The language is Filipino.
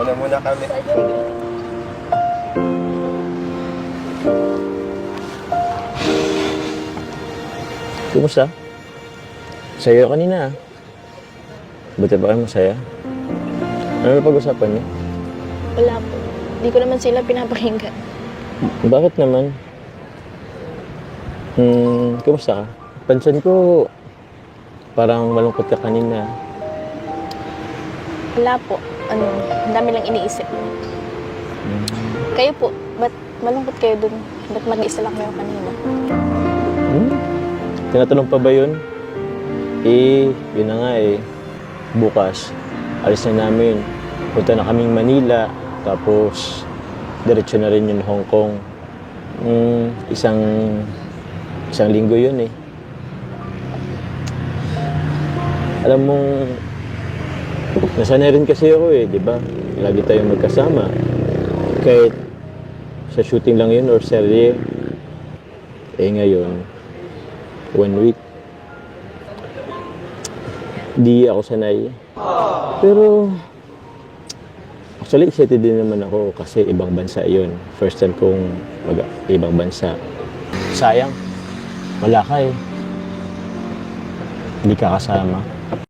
Mauna muna kami. Kumusta? Saya kanina ah. Buti ba kayo masaya? Ano na pag-usapan niyo? Wala po. Hindi ko naman sila pinapakinggan. Bakit naman? Kumusta ka? Pansin ko, parang malungkot ka kanina. Wala po. Ang dami lang iniisip. Kayo po, ba't malungkot kayo dun? Ba't mag-isa lang kayo kanina? Tinatanong pa ba yun? Yun na nga eh. Bukas, alis na namin. Punta na kaming Manila. Tapos, diretso na rin yun Hong Kong. Isang linggo yun eh. Alam mong, nasanay rin kasi ako eh, di ba? Lagi tayong magkasama. Kahit sa shooting lang yun or serye. Ngayon, 1 week. Di ako sanay. Pero, actually, excited din naman ako kasi ibang bansa yun. First time kong ibang bansa. Sayang, wala ka eh. Hindi ka kasama.